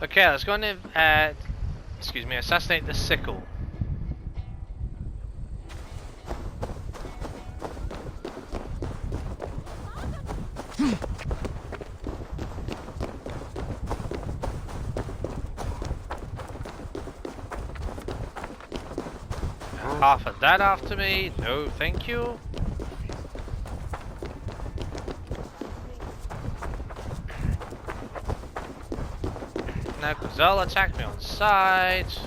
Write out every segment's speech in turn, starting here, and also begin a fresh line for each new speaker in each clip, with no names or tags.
Okay, let's go and excuse me, assassinate the sickle. Half of that after me. No, thank you. No, because they'll attack me on sight.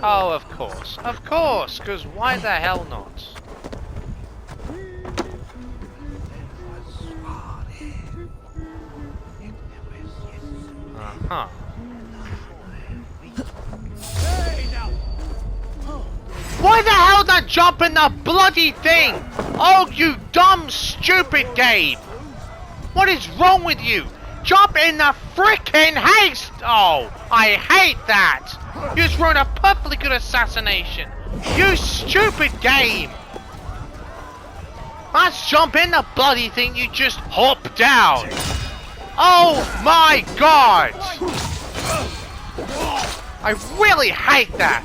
Oh, of course, because why the hell not? Uh-huh. Why the hell not jump in the bloody thing? Oh, you dumb, stupid game! What is wrong with you? Jump in the frickin' haste! Oh, I hate that! You just ruined a perfectly good assassination! You stupid game! Let's jump in the bloody thing, you just hop down! Oh my god! I really hate that!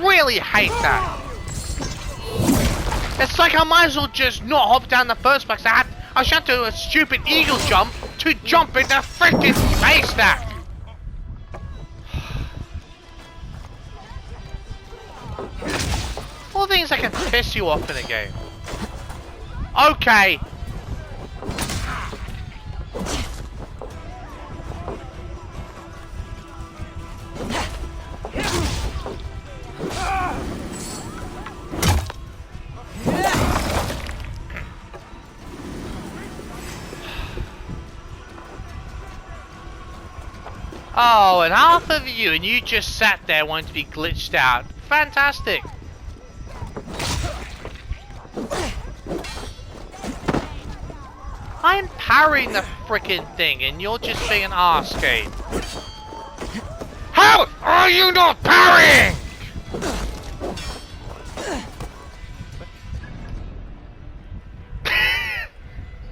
Really hate that! It's like I might as well just not hop down in the first place. I should have to do a stupid eagle jump to jump in the frickin' haystack! All things that can piss you off in a game. Okay. Oh, and half of you, and you just sat there wanting to be glitched out. Fantastic. I'm parrying the frickin' thing, and you're just being an arse game. How are you not parrying?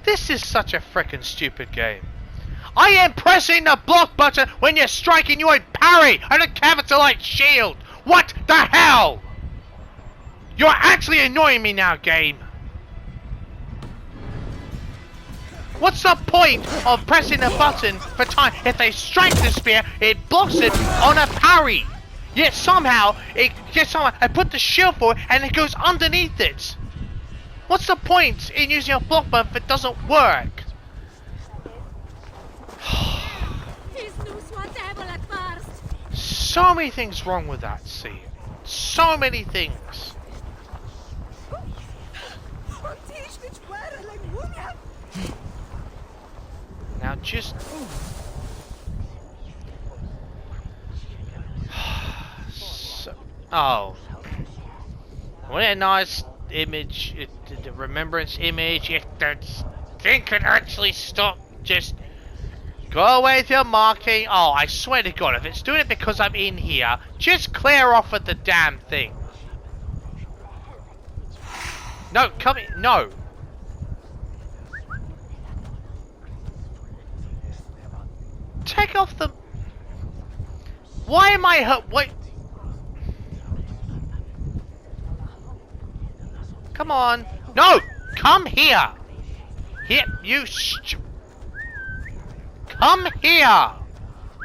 This is such a frickin' stupid game. I am pressing the block button when you're striking, you ain't parry! I don't capitalite shield! What the hell? You're actually annoying me now, game. What's the point of pressing the button for time if they strike the spear, it blocks it on a parry? Yet somehow, I put the shield forward and it goes underneath it. What's the point in using a block button if it doesn't work? So many things wrong with that scene. So many things. Now just... oh. What a nice image. The remembrance image. If the thing could actually stop, just... go away with your marking. Oh, I swear to God, if it's doing it because I'm in here, just clear off with the damn thing. No, come in. No. Take off the... why am I hurt? Wait. Come on. No! Come here! Here, you come here!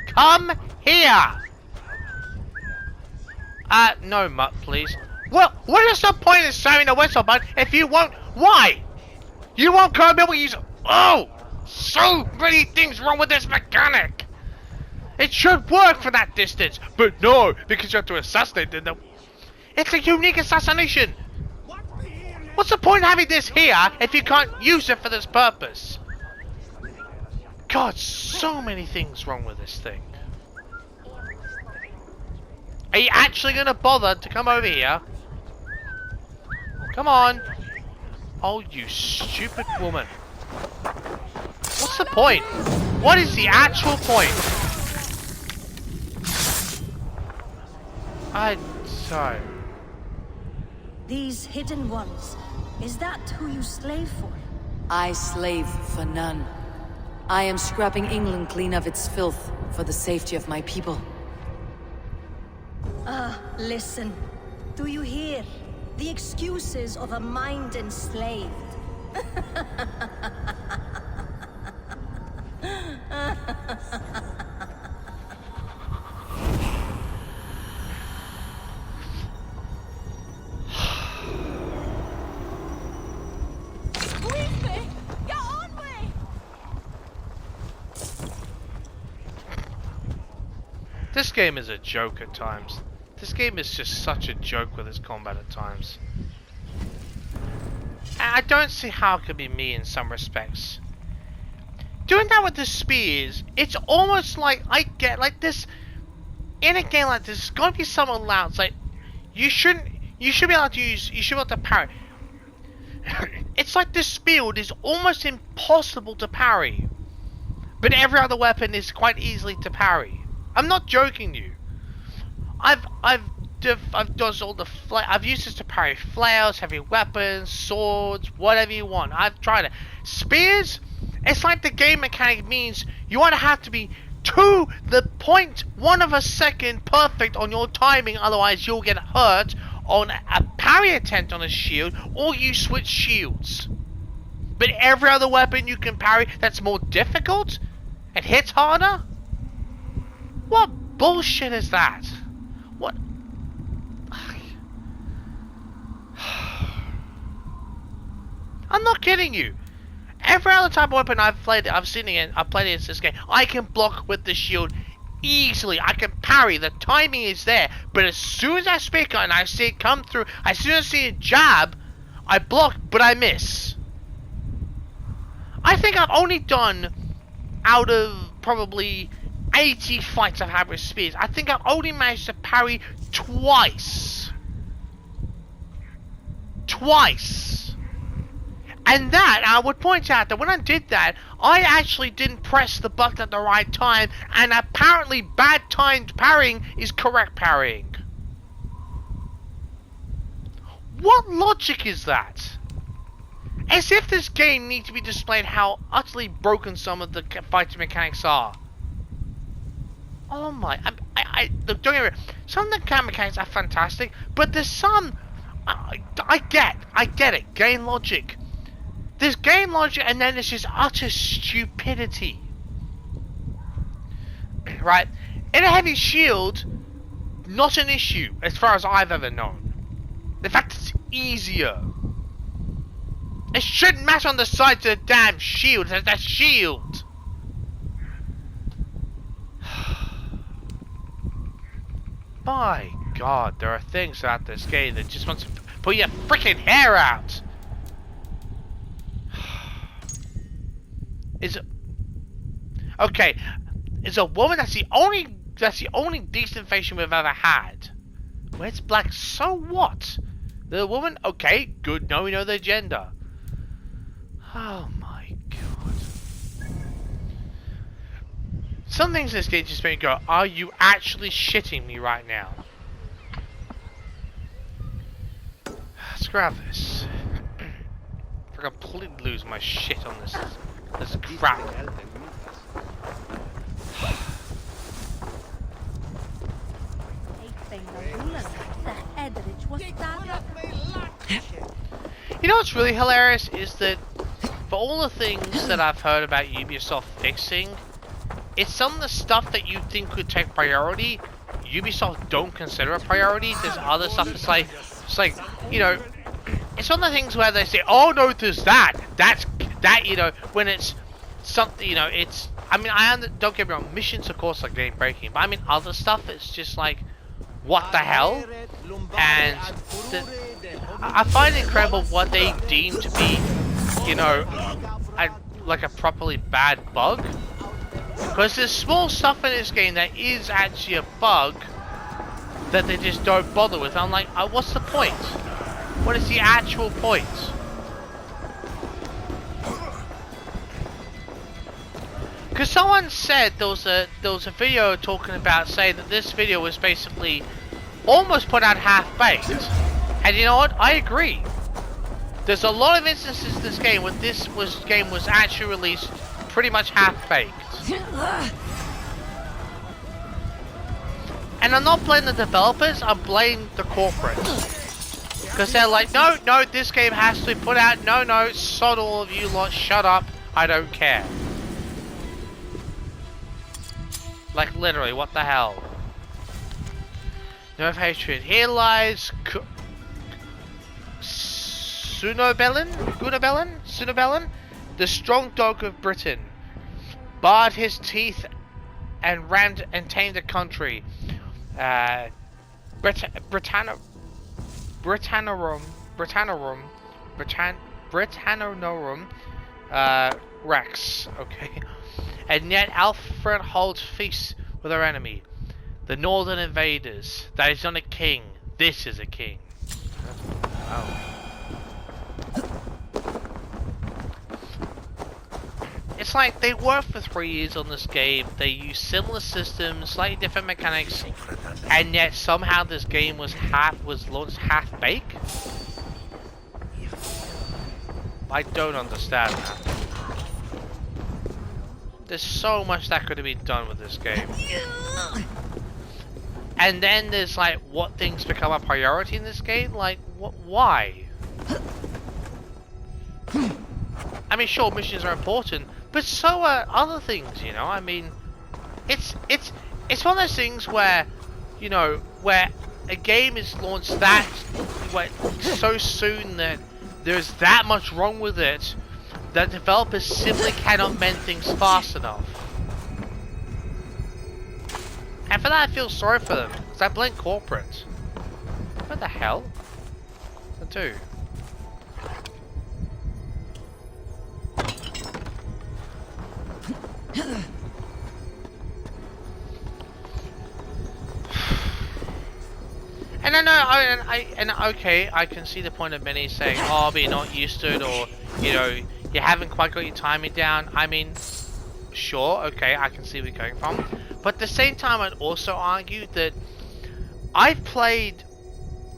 Come here! No, Mutt, please. Well, what is the point of saving the whistle button if you won't... why? You won't go able to use... oh! So many things wrong with this mechanic! It should work for that distance, but no, because you have to assassinate them. It's a unique assassination! What's the point of having this here if you can't use it for this purpose? God, so many things wrong with this thing. Are you actually going to bother to come over here? Come on. Oh, you stupid woman. What's the point? What is the actual point? I'm sorry.
These hidden ones, is that who you slave for?
I slave for none. I am scrubbing England clean of its filth for the safety of my people.
Listen. Do you hear? The excuses of a mind enslaved.
This game is a joke at times. This game is just such a joke with its combat at times. I don't see how it could be me in some respects. Doing that with the spears, it's almost like I get like this. In a game like this, there's got to be someone allowed. It's like you should be able to use. You should be able to parry. It's like this spear is almost impossible to parry, but every other weapon is quite easily to parry. I'm not joking you. I've done all the I've used this to parry flails, heavy weapons, swords, whatever you want. I've tried it. Spears, it's like the game mechanic means you want to have to be to the 0.1 of a second perfect on your timing, otherwise you'll get hurt on a parry attempt on a shield, or you switch shields. But every other weapon you can parry that's more difficult and hits harder? What bullshit is that? What? I'm not kidding you. Every other type of weapon I've played against this game, I can block with the shield easily. I can parry. The timing is there. But as soon as I speak and I see it come through, as soon as I see it jab, I block, but I miss. I think I've only done, out of probably 80 fights I've had with spears, I think I've only managed to parry twice. Twice. And that, I would point out that when I did that, I actually didn't press the button at the right time, and apparently bad timed parrying is correct parrying. What logic is that? As if this game needs to be displayed how utterly broken some of the fighting mechanics are. Oh my, look, don't get me wrong, some of the mechanics are fantastic, but there's some, I get it, game logic. There's game logic, and then there's just utter stupidity. Right? In a heavy shield, not an issue, as far as I've ever known. In fact, it's easier. It shouldn't matter on the sides of the damn shield, it's a shield. My God, there are things about this game that just wants to pull your freaking hair out. Okay, is a woman that's the only decent face we've ever had. Well, it's black, so what? The woman, okay, good, now we know their gender. Oh my God. Some things in this game just make me go, are you actually shitting me right now? Let's grab this. I completely lose my shit on this crap. You know what's really hilarious is that for all the things that I've heard about Ubisoft fixing, it's some of the stuff that you think could take priority, Ubisoft don't consider a priority. There's other stuff it's like, you know, it's one of the things where they say, oh no, there's that, you know, when it's something, you know, it's, I mean, don't get me wrong, missions of course are game breaking, but I mean other stuff, it's just like, what the hell? And I find it incredible what they deem to be, you know, like a properly bad bug. Because there's small stuff in this game that is actually a bug that they just don't bother with. I'm like, what's the point? What is the actual point? Because someone said there was a video talking about saying that this video was basically almost put out half-baked. And you know what? I agree. There's a lot of instances in this game where game was actually released pretty much half-baked. And I'm not blaming the developers, I'm blaming the corporates. Because they're like, no, this game has to be put out, no, sod all of you lot, shut up, I don't care. Like literally, what the hell? No hatred. Here lies Sunobelin, the strong dog of Britain, barred his teeth and ran and tamed the country. Britannorum, Rex. Okay, and yet Alfred holds feast with our enemy, the northern invaders. That is not a king. This is a king. Oh. It's like they worked for 3 years on this game. They used similar systems, slightly different mechanics, and yet somehow this game was launched half baked. I don't understand that. There's so much that could have been done with this game. And then there's like, what things become a priority in this game? Like, why? I mean, sure, missions are important, but so are other things, you know? I mean, it's one of those things where, you know, where a game is launched so soon that there's that much wrong with it that developers simply cannot mend things fast enough. And for that I feel sorry for them, because I blame corporate. What the hell? I do. And I know, okay, I can see the point of many saying, oh, but you're not used to it, or, you know, you haven't quite got your timing down. I mean, sure, okay, I can see where you're going from. But at the same time, I'd also argue that I've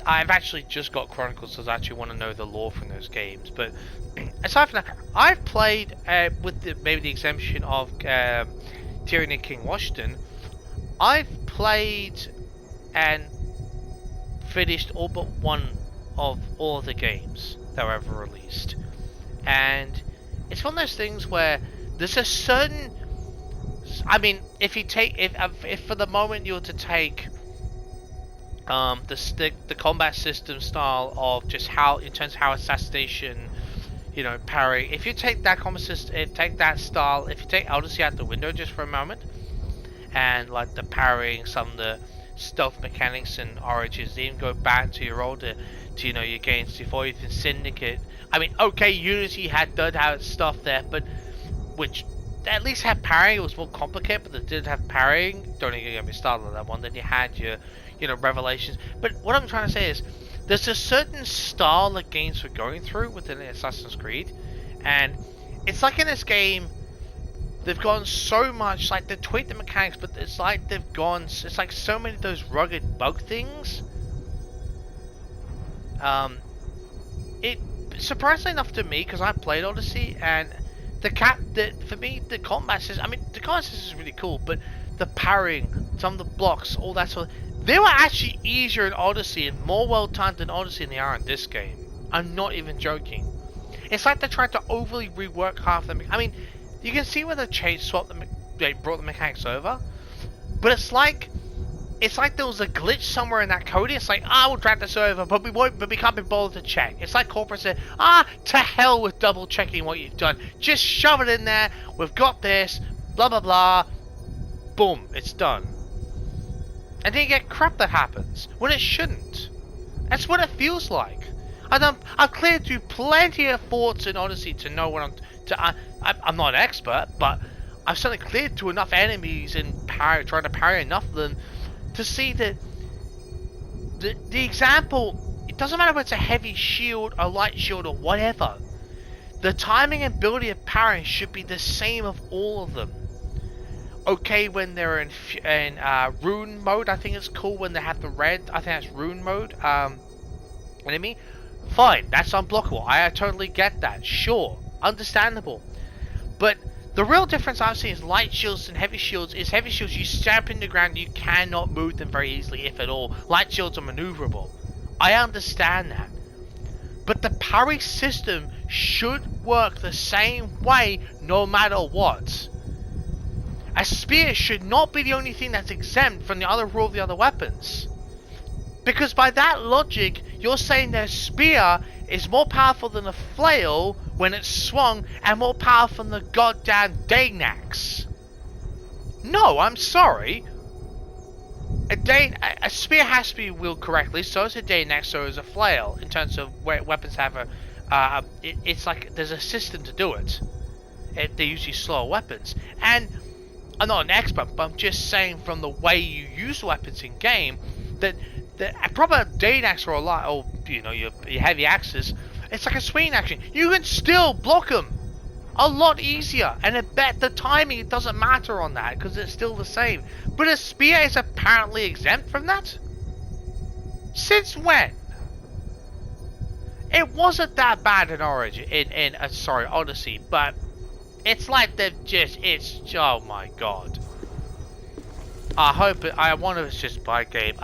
actually just got Chronicles, because I actually want to know the lore from those games. But aside from that, I've played, with maybe the exemption of Tyranny King Washington, I've played and finished all but one of all the games that were ever released. And it's one of those things where there's a certain, I mean, if for the moment you were to take the combat system style of just how, in terms of how assassination, you know, parry, if you take that combat system, take that style, if you take Odyssey out the window just for a moment, and like the parrying, some of the stealth mechanics and Origins, even go back to your older, to, you know, your games before even Syndicate. I mean, okay, Unity did have stuff there, but which at least had parrying. It was more complicated, but they did have parrying. Don't even get me started on that one. Then you had your, you know, Revelations. But what I'm trying to say is, there's a certain style that games were going through within Assassin's Creed, and it's like in this game, they've gone so much, like they tweaked the mechanics, but it's like it's like so many of those rugged bug things. It surprisingly enough to me, because I played Odyssey, and for me the combat system, I mean the combat system is really cool, but the parrying, some of the blocks, all that sort of, they were actually easier in Odyssey and more well timed in Odyssey than they are in this game. I'm not even joking. It's like they tried to overly rework half them. I mean, you can see where they brought the mechanics over, but it's like there was a glitch somewhere in that coding. It's like, we'll drag this over, but we can't be bothered to check. It's like corporate said, to hell with double checking what you've done. Just shove it in there. We've got this. Blah blah blah. Boom, it's done. And then you get crap that happens when it shouldn't. That's what it feels like. I've cleared through plenty of forts in Odyssey to know what I'm not an expert, but I've certainly cleared through enough enemies and trying to parry enough of them to see that the example, it doesn't matter whether it's a heavy shield, a light shield, or whatever. The timing and ability of parrying should be the same of all of them. okay when they're in rune mode. I think it's cool when they have the red. I think that's rune mode. Enemy, fine, that's unblockable. I totally get that. Sure, understandable. But the real difference I've seen is light shields and heavy shields. Is heavy shields you stamp in the ground, you cannot move them very easily, if at all. Light shields are maneuverable. I understand that. But the parry system should work the same way no matter what. A spear should not be the only thing that's exempt from the other rule of the other weapons. Because by that logic, you're saying that a spear is more powerful than a flail when it's swung and more powerful than the goddamn Daynax. No, I'm sorry. A spear has to be wielded correctly, so is a Daynax, so is a flail, in terms of where weapons have a... it's like there's a system to do it. They're usually slower weapons. And I'm not an expert, but I'm just saying from the way you use weapons in game, that a proper Daynax or you know, your heavy axes, it's like a swing action. You can still block them a lot easier, and I bet the timing, it doesn't matter on that because it's still the same. But a spear is apparently exempt from that. Since when? It wasn't that bad in Origin, sorry, Odyssey, but it's like they've just, oh my god. I wonder if it's just by game.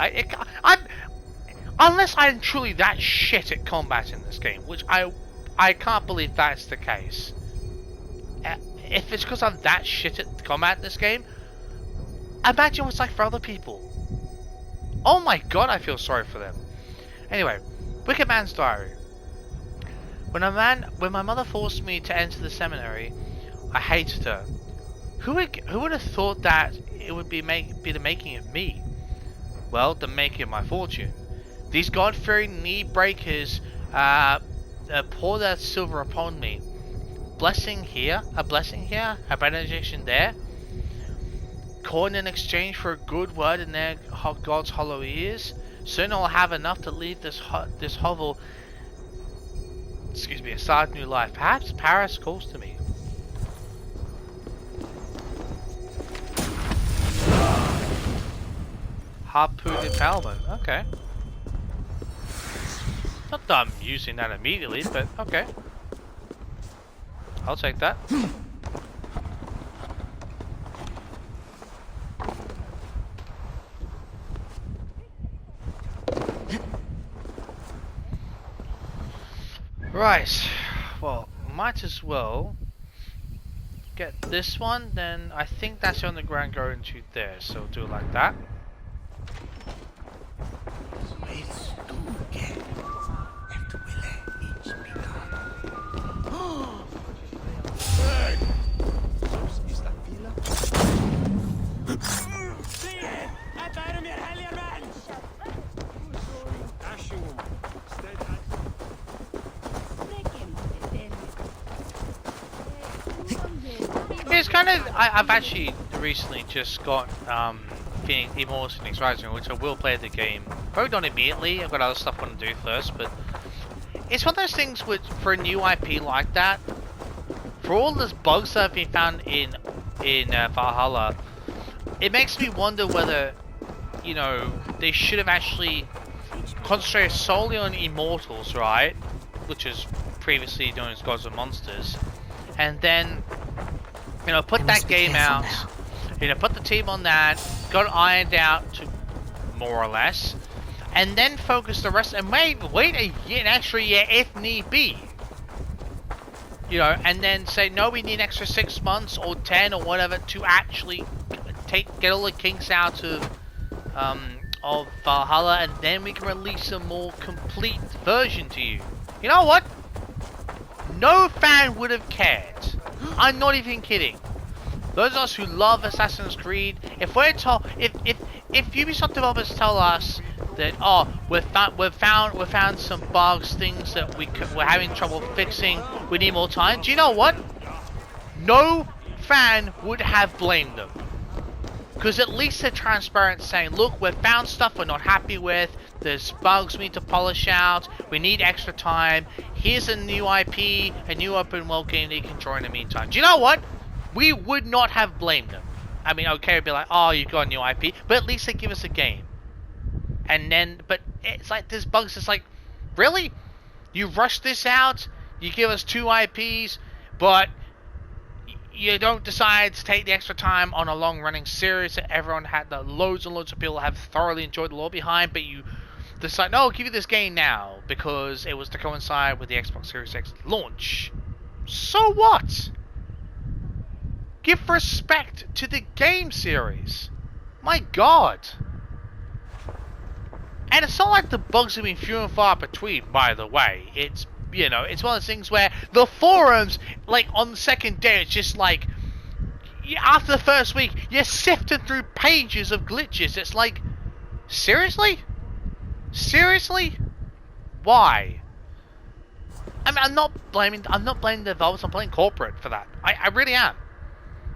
Unless I'm truly that shit at combat in this game, which I can't believe that's the case. If it's because I'm that shit at combat in this game, imagine what it's like for other people. Oh my god, I feel sorry for them. Anyway, Wicked Man's Diary. When my mother forced me to enter the seminary, I hated her. Who would have thought that it would be the making of me? Well, the making of my fortune. These God-fearing knee breakers pour their silver upon me. A blessing here, a benediction there. Coin in exchange for a good word in their God's hollow ears. Soon I'll have enough to leave this hovel. Excuse me, a sad new life. Perhaps Paris calls to me. Harpoon impalement. Okay. Not that I'm using that immediately, but okay. I'll take that. Right. Well, might as well get this one. Then I think that's on the ground going to there. So we'll do it like that. It's kind of, I've actually recently just got Immortals Phoenix Rising, which I will play the game. Probably not immediately, I've got other stuff I want to do first, but it's one of those things which, for a new IP like that, for all those bugs that have been found in Valhalla, it makes me wonder whether, you know, they should have actually concentrated solely on Immortals, right? Which is previously known as Gods and Monsters, and then, you know, put that game out, you know, put the team on that, got it ironed out to more or less, and then focus the rest, and wait an extra year if need be. You know, and then say, no, we need an extra 6 months or 10 or whatever to actually get all the kinks out of Valhalla, and then we can release a more complete version to you. You know what? No fan would have cared. I'm not even kidding. Those of us who love Assassin's Creed, if we're told, if Ubisoft developers tell us that, oh, we've found some bugs, things that we're having trouble fixing, we need more time. Do you know what? No fan would have blamed them, because at least they're transparent, saying, look, we've found stuff we're not happy with. There's bugs we need to polish out. We need extra time. Here's a new IP, a new open world game that you can enjoy in the meantime. Do you know what? We would not have blamed them. I mean, okay, it'd be like, oh, you got a new IP, but at least they give us a game. And then, but it's like there's bugs. It's like, really, you rush this out? You give us 2 IPs, but you don't decide to take the extra time on a long-running series that everyone had, that loads and loads of people have thoroughly enjoyed the lore behind, but you decide, no, I'll give you this game now because it was to coincide with the Xbox Series X launch. So what? Give respect to the game series. My God. And it's not like the bugs have been few and far between, by the way. It's, you know, it's one of those things where the forums, like, on the second day, it's just like, after the first week, you're sifting through pages of glitches. It's like, seriously? Seriously? Why? I mean, I'm not blaming the developers, I'm blaming corporate for that. I really am.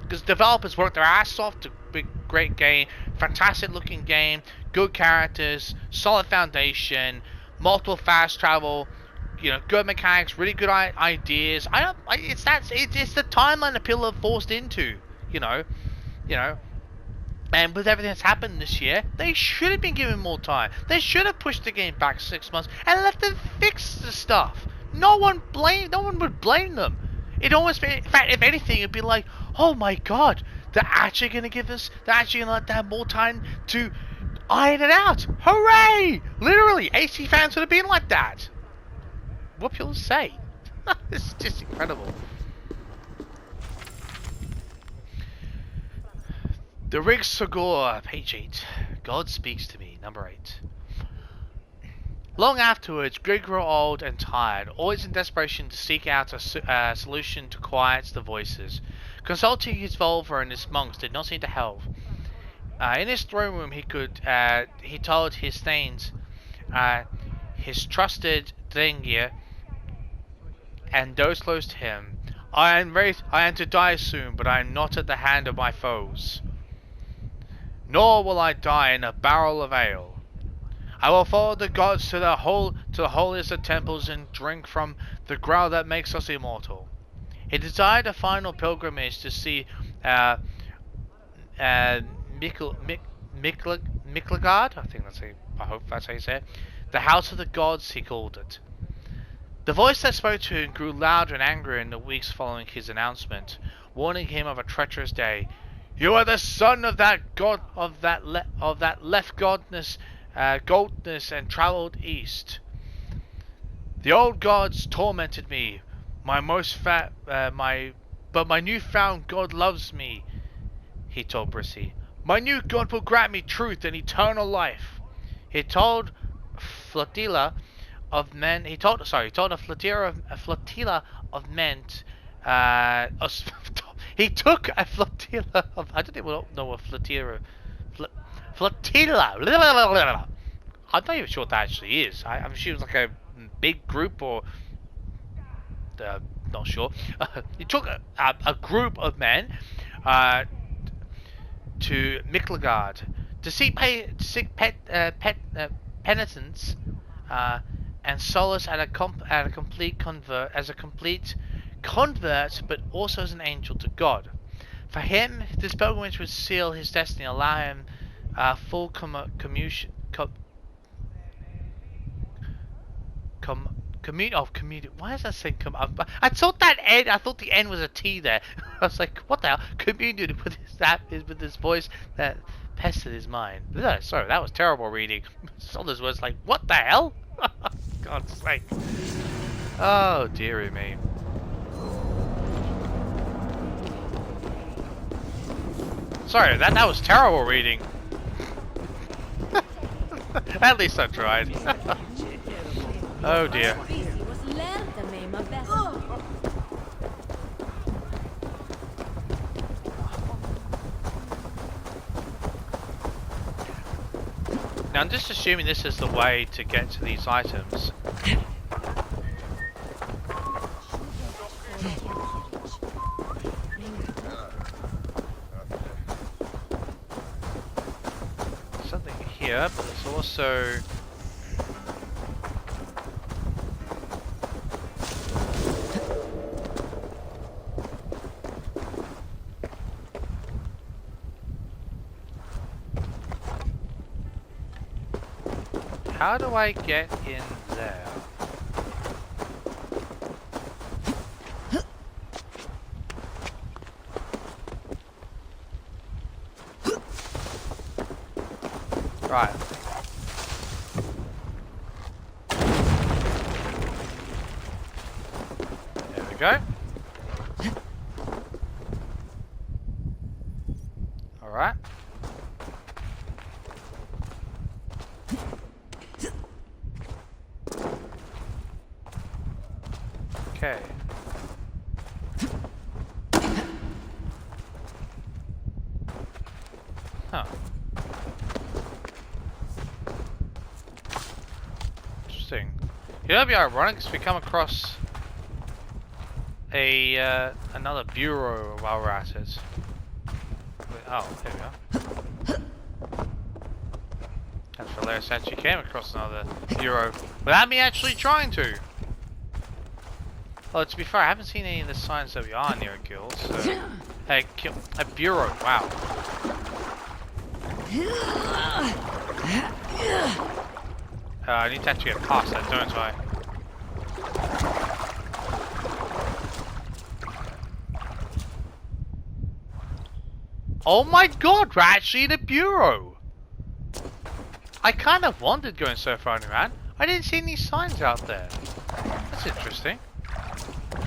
Because developers work their ass off to make a great game, fantastic looking game, good characters, solid foundation, multiple fast travel, you know, good mechanics, really good ideas. It's the timeline that people are forced into, you know. And with everything that's happened this year, they should have been given more time. They should have pushed the game back 6 months and let them fix the stuff. No one would blame them. It almost, in fact, if anything, it'd be like, oh my God, they're actually going to let them more time to iron it out. Hooray! Literally, AC fans would have been like that. What people say. It's just incredible. The Rig Sigurd, page 8. God speaks to me, number 8. Long afterwards, Grig grew old and tired, always in desperation to seek out a solution to quiet the voices. Consulting his Volva and his monks did not seem to help. In his throne room, he told his thanes, his trusted Dengir, and those close to him, I am to die soon, but I am not at the hand of my foes. Nor will I die in a barrel of ale. I will follow the gods to the holiest of temples and drink from the ground that makes us immortal. He desired a final pilgrimage to see Miklagard. I hope that's how you say it. The house of the gods, he called it. The voice that spoke to him grew louder and angrier in the weeks following his announcement, warning him of a treacherous day. You are the son of that god left goldness and travelled east. The old gods tormented me. But my newfound god loves me, he told Brissy. My new god will grant me truth and eternal life. He told a flotilla of men. He told a flotilla of men. He took a flotilla of. I don't even know what flotilla. Flotilla. I'm not even sure what that actually is. I'm sure it's like a big group or. Not sure. He took a group of men to Miklagard to seek penitence and solace at a complete convert, but also as an angel to God. For him, this pilgrimage would seal his destiny, allow him full communion. Why does that say I thought that N. I thought the N was a T there. I was like, what the hell? Communion with this voice that pestered his mind. Sorry, that was terrible reading. All those words like, what the hell? God's sake. Oh, dearie me. Sorry, that was terrible reading. At least I tried. Oh dear. Now I'm just assuming this is the way to get to these items. Something here, but there's also... how do I get in there? Right. There we go. Alright. Okay. Huh. Interesting. You know, it'd be ironic because we come across a another bureau while we're at it. Oh, there we go. That's hilarious. Actually, came across another bureau without me actually trying to. Well, to be fair, I haven't seen any of the signs that we are near a guild. So, a bureau. Wow. I need to actually get past that, don't I? Oh my god, we're actually in a bureau! I kind of wondered going so far around. I didn't see any signs out there. That's interesting.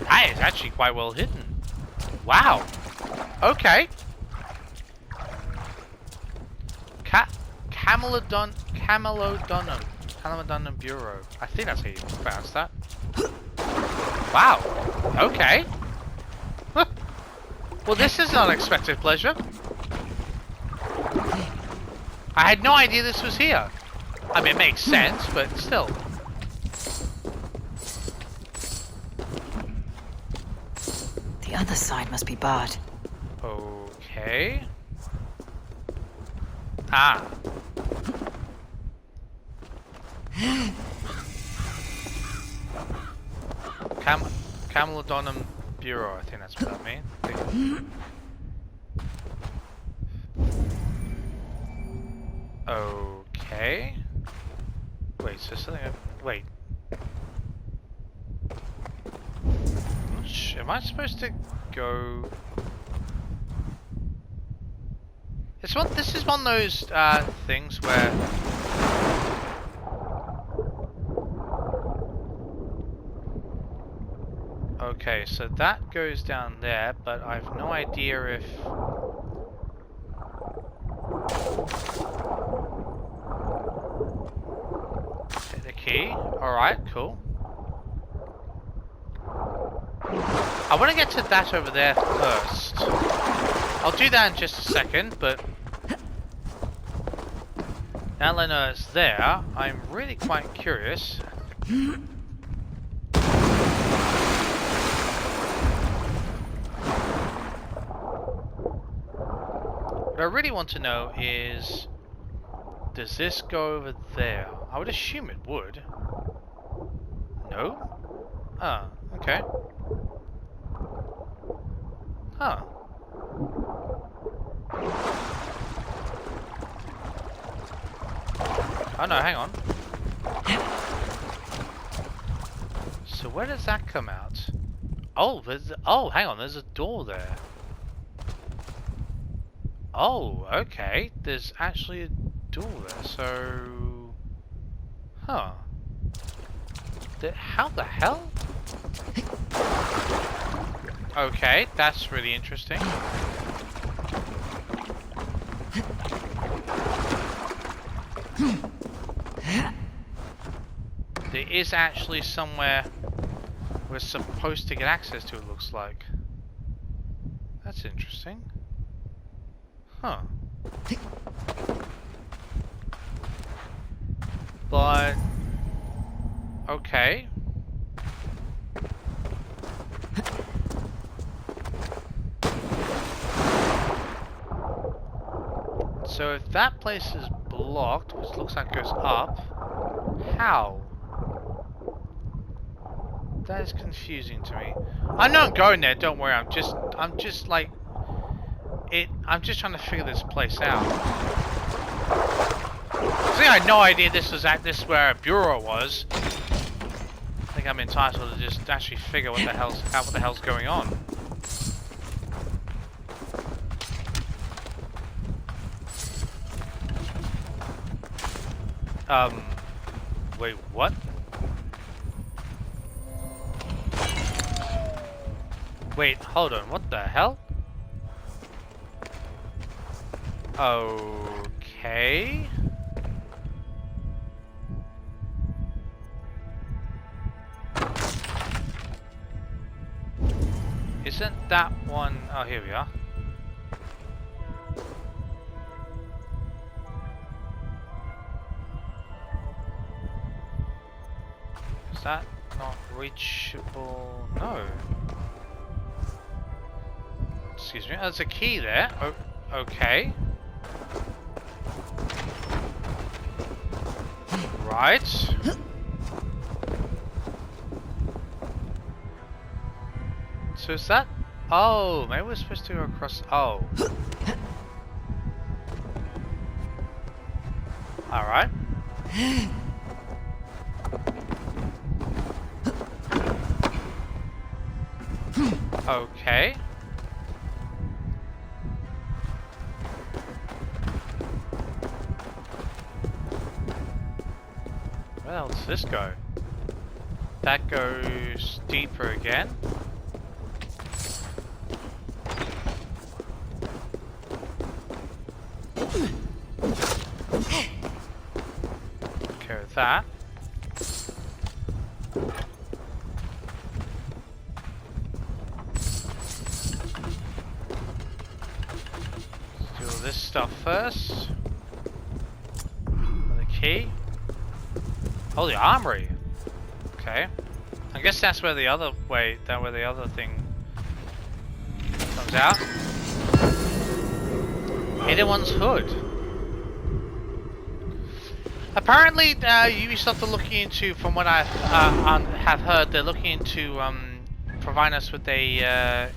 That is actually quite well hidden. Wow. Okay. Camelodonum Bureau. I think that's how you pronounce that. Wow. Okay. Well, this is an unexpected pleasure. I had no idea this was here. I mean, it makes sense, but still.
The other side must be barred.
Okay. Ah. Camelodonum Bureau, I think that's what that means. Okay. Wait, so something... Wait. Am I supposed to go... This is one of those things where... Okay, so that goes down there, but I've no idea if... Hit the key. Alright, cool. I want to get to that over there first. I'll do that in just a second, but... Now that I know it's there, I'm really quite curious. What I really want to know is, does this go over there? I would assume it would. No? Ah, okay. Huh. Oh no, hang on. So where does that come out? Oh, hang on, there's a door there. Oh, okay. There's actually a door there, so... Huh. How the hell? Okay, that's really interesting. There is actually somewhere we're supposed to get access to, it looks like. That's interesting. Huh. But... okay. So if that place is blocked, which looks like it goes up, how? That is confusing to me. I'm not going there, don't worry, I'm just like... I'm just trying to figure this place out. See, I had no idea this was this where a bureau was. I think I'm entitled to just actually figure what the hell's going on. Wait, what? Wait, hold on, what the hell? Okay. Isn't that one? Oh, here we are. Is that not reachable? No. Excuse me. There's a key there. Oh, okay. Right. So is that? Oh, maybe we're supposed to go across. Oh. Alright. Okay. Where the hell does this go? That goes deeper again. Okay, with that. Let's do this stuff first. The key. Oh, the armory. Okay. I guess that's where the other where the other thing comes out. Hidden one's hood. Apparently, Ubisoft are looking into, from what I have heard, they're looking into providing us with a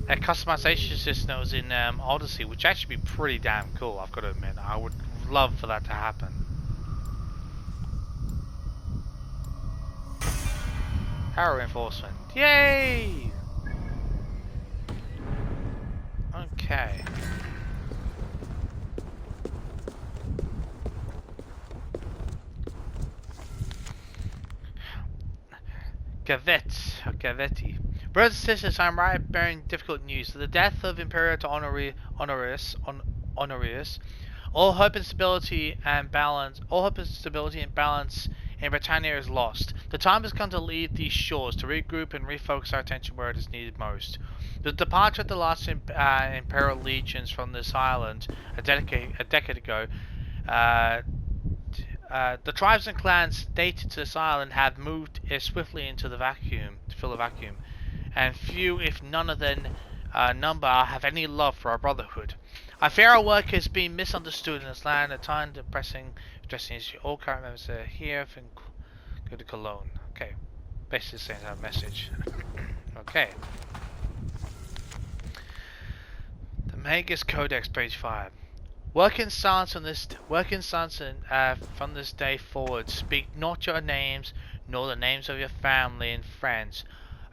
customization system that was in Odyssey, which actually be pretty damn cool. I've got to admit, I would love for that to happen. Power reinforcement. Yay! Okay. Gavetti. Brothers and sisters, I'm right bearing difficult news. The death of Imperator Honorius, all hope and stability and balance in Britannia is lost. The time has come to leave these shores, to regroup and refocus our attention where it is needed most. The departure of the last Imperial legions from this island a decade ago, the tribes and clans native to this island have moved swiftly into the vacuum, to fill the vacuum, and few, if none of them number, have any love for our brotherhood. I fear our work is being misunderstood in this land. At time depressing issue. All current members are here and go to Cologne. Okay, basically saying that message. Okay. The Magus Codex, page 5. Work in silence from this day forward. Speak not your names, nor the names of your family and friends.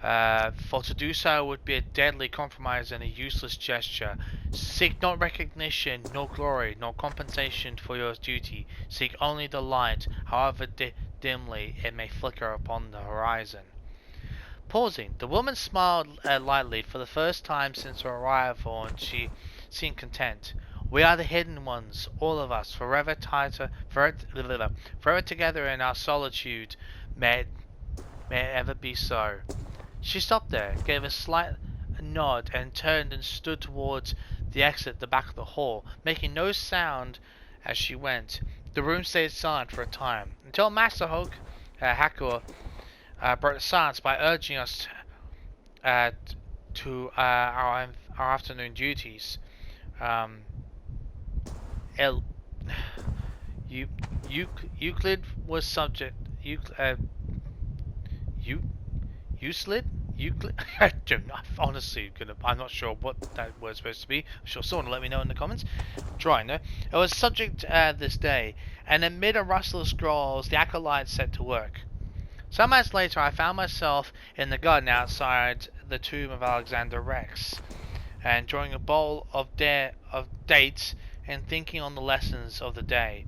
For to do so would be a deadly compromise and a useless gesture. Seek not recognition, nor glory, nor compensation for your duty. Seek only the light, however dimly it may flicker upon the horizon. Pausing, the woman smiled lightly for the first time since her arrival, and she seemed content. We are the hidden ones, all of us, forever together in our solitude. May it ever be so. She stopped there, gave a slight nod, and turned and stood towards the exit at the back of the hall, making no sound as she went. The room stayed silent for a time, until Master Hakur broke the silence by urging us to our afternoon duties. Euclid was subject. Euclid I don't know. I'm not sure what that word's supposed to be. I'm sure someone will let me know in the comments. Trying though. It was subject this day, and amid a rustle of scrolls, the acolytes set to work. Some months later, I found myself in the garden outside the tomb of Alexander Rex, and enjoying a bowl of dates and thinking on the lessons of the day.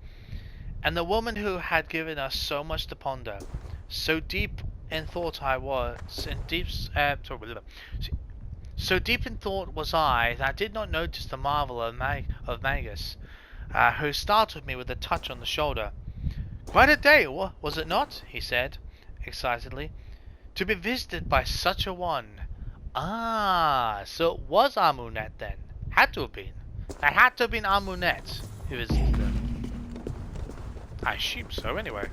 And the woman who had given us so much to ponder, so deep in thought I was, so deep in thought was I that I did not notice the marvel of Magus, who startled me with a touch on the shoulder. "Quite a day, was it not?" he said, excitedly. "To be visited by such a one. Ah, so it was Amunet then. Had to have been. That had to have been Amunet who visited her. I assume so, anyway."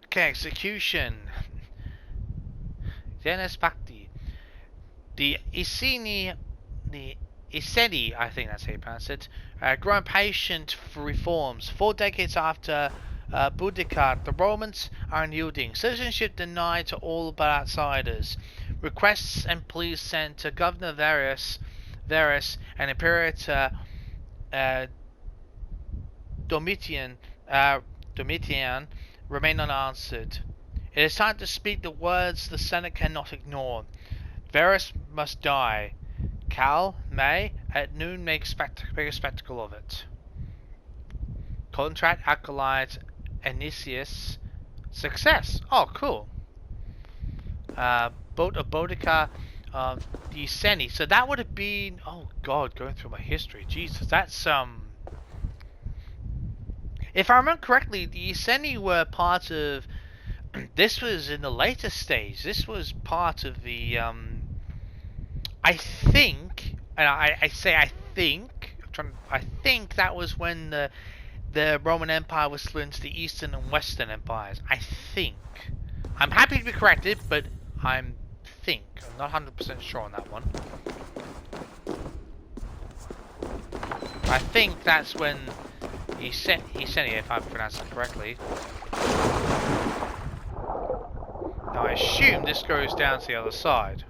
Okay, execution. Dennis Bhakti. The Iceni, I think that's how you pronounce it, grow impatient for reforms. 4 decades after Boudica, the Romans are unyielding. Citizenship denied to all but outsiders. Requests and pleas sent to Governor Varus and Imperator Domitian remain unanswered. It is time to speak the words the Senate cannot ignore. Varus must die. Cal may at noon make a spectacle of it. Contract acolyte Anicius success. Oh, cool. Boat of Boudica, the Iceni. So that would have been. Oh God, going through my history. Jesus, that's If I remember correctly, the Iceni were part of. This was in the later stage. This was part of the. I think, and I say I think. I think that was when the Roman Empire was split into the Eastern and Western empires. I think. I'm happy to be corrected, but I'm not 100% sure on that one. I think that's when he sent it, if I pronounced it correctly. Now I assume this goes down to the other side.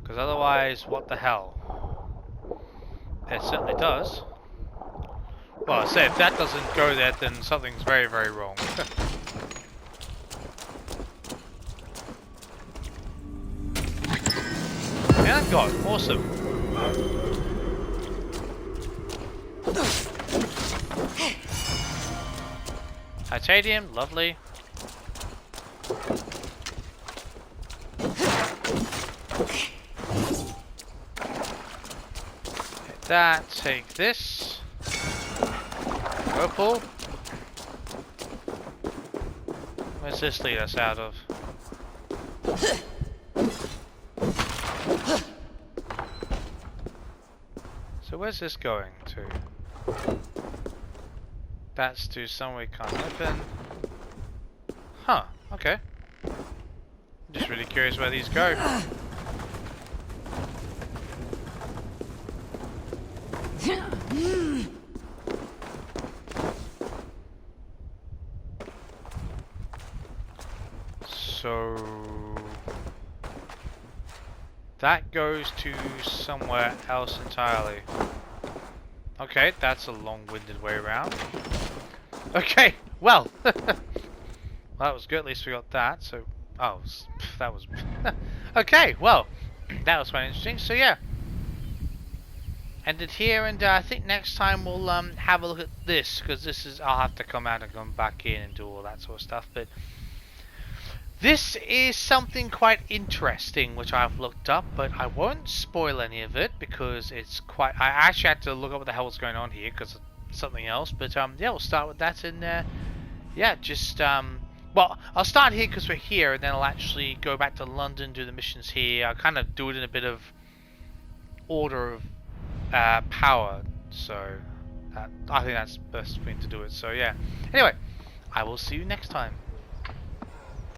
Because otherwise, what the hell? It certainly does. Well, I say if that doesn't go there, then something's very, very wrong. Yeah, God, awesome. Titanium, lovely. Take that, take this. Purple. Where's this lead us out of? So where's this going to? That's to somewhere we can't open. Huh, okay. Just really curious where these go. So that goes to somewhere else entirely. Okay, that's a long-winded way around. Okay, well, that was good. At least we got that. So, that was okay. Well, that was quite interesting. So yeah, ended here, and I think next time we'll have a look at this, because this is I'll have to come out and come back in and do all that sort of stuff. But this is something quite interesting which I've looked up, but I won't spoil any of it because it's quite. I actually had to look up what the hell was going on here because of something else. But yeah, we'll start with that, and yeah, just well, I'll start here because we're here, and then I'll actually go back to London, do the missions here. I'll kind of do it in a bit of order of power, so I think that's the best thing to do it. So yeah. Anyway, I will see you next time.